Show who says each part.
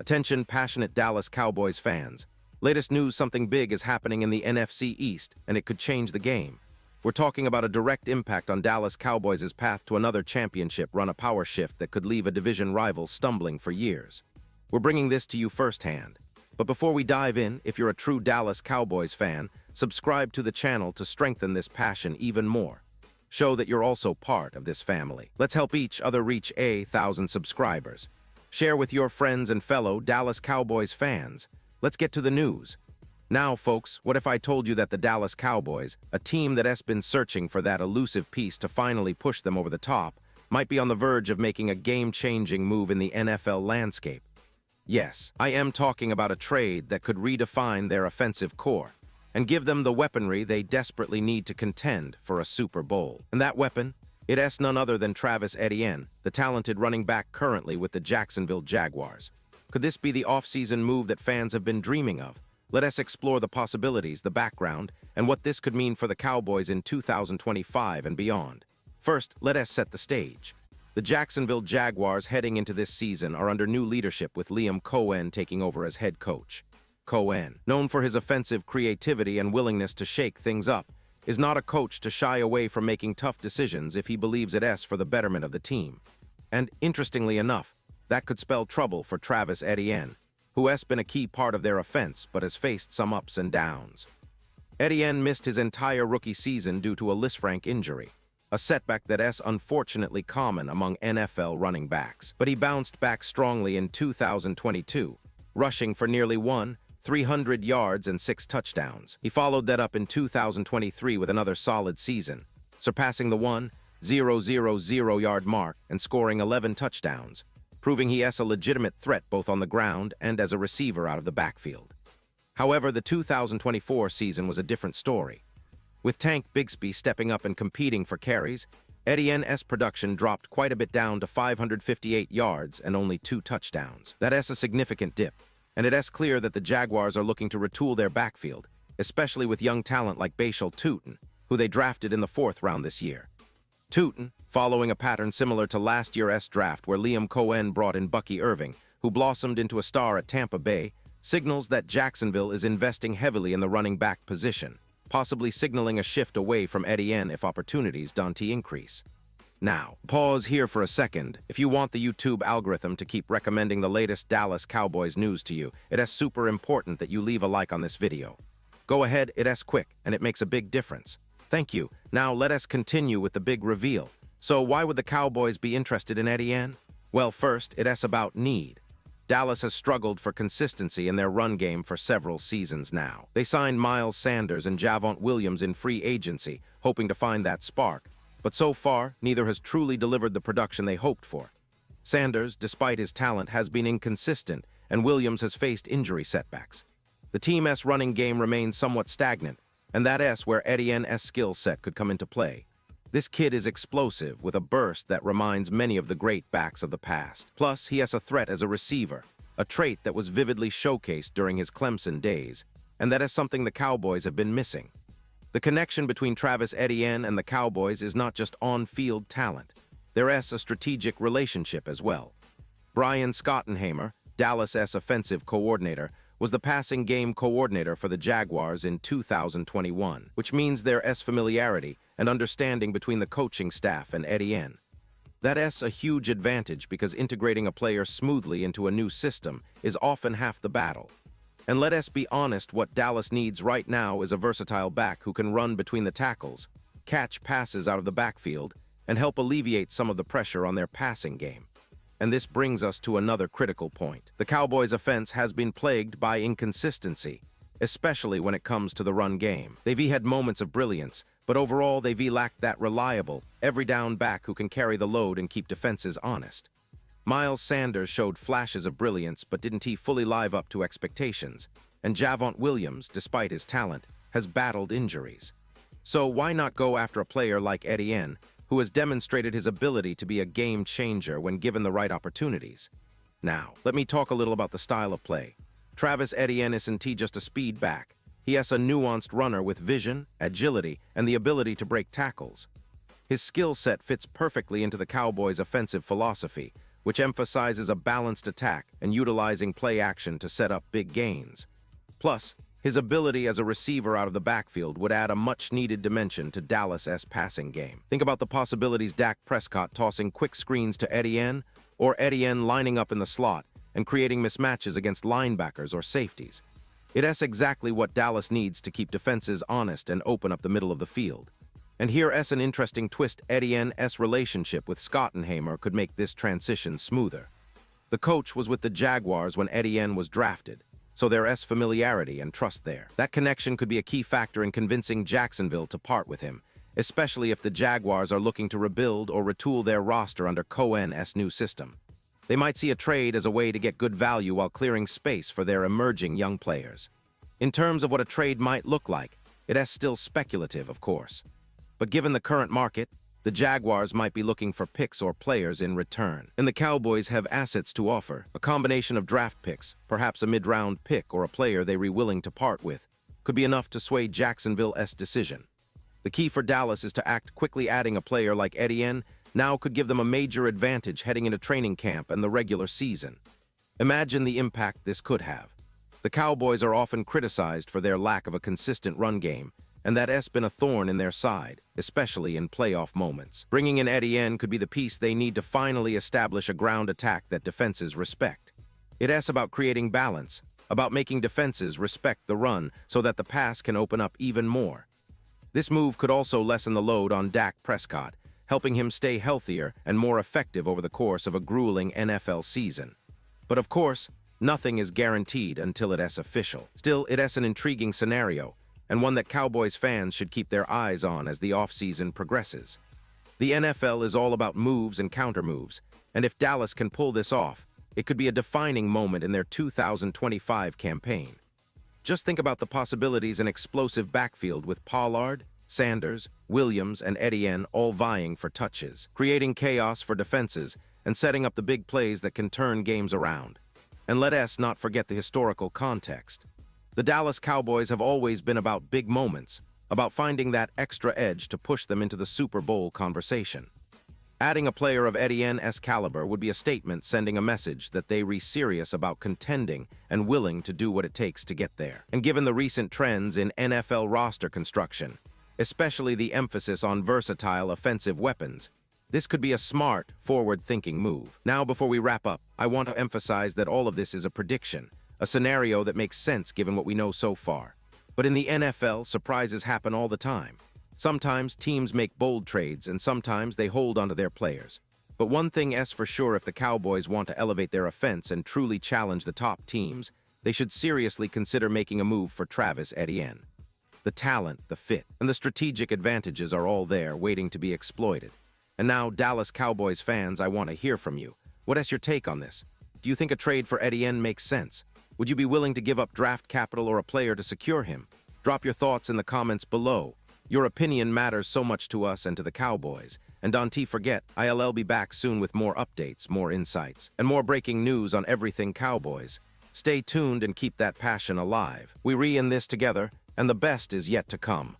Speaker 1: Attention, passionate Dallas Cowboys fans. Latest news, something big is happening in the NFC East, and it could change the game. We're talking about a direct impact on Dallas Cowboys' path to another championship run, a power shift that could leave a division rival stumbling for years. We're bringing this to you firsthand. But before we dive in, if you're a true Dallas Cowboys fan, subscribe to the channel to strengthen this passion even more. Show that you're also part of this family. Let's help each other reach 1,000 subscribers. Share with your friends and fellow Dallas Cowboys fans. Let's get to the news. Now, folks, what if I told you that the Dallas Cowboys, a team that has been searching for that elusive piece to finally push them over the top, might be on the verge of making a game-changing move in the NFL landscape? Yes, I am talking about a trade that could redefine their offensive core and give them the weaponry they desperately need to contend for a Super Bowl. And that weapon? It is none other than Travis Etienne, the talented running back currently with the Jacksonville Jaguars. Could this be the offseason move that fans have been dreaming of? Let us explore the possibilities, the background, and what this could mean for the Cowboys in 2025 and beyond. First, let us set the stage. The Jacksonville Jaguars heading into this season are under new leadership with Liam Cohen taking over as head coach. Cohen, known for his offensive creativity and willingness to shake things up, is not a coach to shy away from making tough decisions if he believes it is for the betterment of the team. And interestingly enough, that could spell trouble for Travis Etienne, who has been a key part of their offense but has faced some ups and downs. Etienne missed his entire rookie season due to a Lisfranc injury, a setback that is unfortunately common among NFL running backs. But he bounced back strongly in 2022, rushing for nearly 300 yards and 6 touchdowns. He followed that up in 2023 with another solid season, surpassing the 1,000-yard mark and scoring 11 touchdowns, proving he is a legitimate threat both on the ground and as a receiver out of the backfield. However, the 2024 season was a different story. With Tank Bigsby stepping up and competing for carries, Etienne's production dropped quite a bit down to 558 yards and only 2 touchdowns. That is a significant dip, and it is clear that the Jaguars are looking to retool their backfield, especially with young talent like Etienne, who they drafted in the 4th round this year. Etienne, following a pattern similar to last year's draft where Liam Cohen brought in Bucky Irving, who blossomed into a star at Tampa Bay, signals that Jacksonville is investing heavily in the running back position, possibly signaling a shift away from Etienne if opportunities don't increase. Now, pause here for a second. If you want the YouTube algorithm to keep recommending the latest Dallas Cowboys news to you, it is super important that you leave a like on this video. Go ahead, it is quick, and it makes a big difference. Thank you. Now let us continue with the big reveal. So why would the Cowboys be interested in Etienne? Well, first, it is about need. Dallas has struggled for consistency in their run game for several seasons now. They signed Miles Sanders and Javonte Williams in free agency, hoping to find that spark. But so far, neither has truly delivered the production they hoped for. Sanders, despite his talent, has been inconsistent, and Williams has faced injury setbacks. The team's running game remains somewhat stagnant, and that is where Etienne's skill set could come into play. This kid is explosive, with a burst that reminds many of the great backs of the past. Plus, he has a threat as a receiver, a trait that was vividly showcased during his Clemson days, and that is something the Cowboys have been missing. The connection between Travis Etienne and the Cowboys is not just on-field talent. There is a strategic relationship as well. Brian Schottenheimer, Dallas's offensive coordinator, was the passing game coordinator for the Jaguars in 2021, which means there is familiarity and understanding between the coaching staff and Etienne. That is a huge advantage because integrating a player smoothly into a new system is often half the battle. And let us be honest, what Dallas needs right now is a versatile back who can run between the tackles, catch passes out of the backfield, and help alleviate some of the pressure on their passing game. And this brings us to another critical point. The Cowboys' offense has been plagued by inconsistency, especially when it comes to the run game. They've had moments of brilliance, but overall they've lacked that reliable, every-down back who can carry the load and keep defenses honest. Miles Sanders showed flashes of brilliance, but didn't he fully live up to expectations? And Javonte Williams, despite his talent, has battled injuries. So why not go after a player like Etienne, who has demonstrated his ability to be a game changer when given the right opportunities? Now, let me talk a little about the style of play. Travis Etienne isn't just a speed back. He is a nuanced runner with vision, agility, and the ability to break tackles. His skill set fits perfectly into the Cowboys' offensive philosophy, which emphasizes a balanced attack and utilizing play action to set up big gains. Plus, his ability as a receiver out of the backfield would add a much-needed dimension to Dallas' passing game. Think about the possibilities: Dak Prescott tossing quick screens to Etienne, or Etienne lining up in the slot and creating mismatches against linebackers or safeties. It's exactly what Dallas needs to keep defenses honest and open up the middle of the field. And here's an interesting twist: Etienne's relationship with Schottenheimer could make this transition smoother. The coach was with the Jaguars when Etienne was drafted, so there's familiarity and trust there. That connection could be a key factor in convincing Jacksonville to part with him, especially if the Jaguars are looking to rebuild or retool their roster under Cohen's new system. They might see a trade as a way to get good value while clearing space for their emerging young players. In terms of what a trade might look like, it's still speculative, of course. But given the current market, the Jaguars might be looking for picks or players in return. And the Cowboys have assets to offer. A combination of draft picks, perhaps a mid-round pick or a player they're willing to part with, could be enough to sway Jacksonville's decision. The key for Dallas is to act quickly. Adding a player like Etienne now could give them a major advantage heading into training camp and the regular season. Imagine the impact this could have. The Cowboys are often criticized for their lack of a consistent run game, and that's been a thorn in their side, especially in playoff moments. Bringing in Etienne could be the piece they need to finally establish a ground attack that defenses respect. It's about creating balance, about making defenses respect the run so that the pass can open up even more. This move could also lessen the load on Dak Prescott, helping him stay healthier and more effective over the course of a grueling NFL season. But of course, nothing is guaranteed until it's official. Still, it's an intriguing scenario, and one that Cowboys fans should keep their eyes on as the offseason progresses. The NFL is all about moves and counter-moves, and if Dallas can pull this off, it could be a defining moment in their 2025 campaign. Just think about the possibilities: an explosive backfield with Pollard, Sanders, Williams, and Etienne all vying for touches, creating chaos for defenses and setting up the big plays that can turn games around. And let us not forget the historical context. The Dallas Cowboys have always been about big moments, about finding that extra edge to push them into the Super Bowl conversation. Adding a player of Etienne's caliber would be a statement, sending a message that they're serious about contending and willing to do what it takes to get there. And given the recent trends in NFL roster construction, especially the emphasis on versatile offensive weapons, this could be a smart, forward-thinking move. Now, before we wrap up, I want to emphasize that all of this is a prediction, a scenario that makes sense given what we know so far. But in the NFL, surprises happen all the time. Sometimes teams make bold trades, and sometimes they hold onto their players. But one thing is for sure: if the Cowboys want to elevate their offense and truly challenge the top teams, they should seriously consider making a move for Travis Etienne. The talent, the fit, and the strategic advantages are all there, waiting to be exploited. And now, Dallas Cowboys fans, I want to hear from you. What is your take on this? Do you think a trade for Etienne makes sense? Would you be willing to give up draft capital or a player to secure him? Drop your thoughts in the comments below. Your opinion matters so much to us and to the Cowboys. And don't forget, I'll be back soon with more updates, more insights, and more breaking news on everything Cowboys. Stay tuned and keep that passion alive. We're in this together, and the best is yet to come.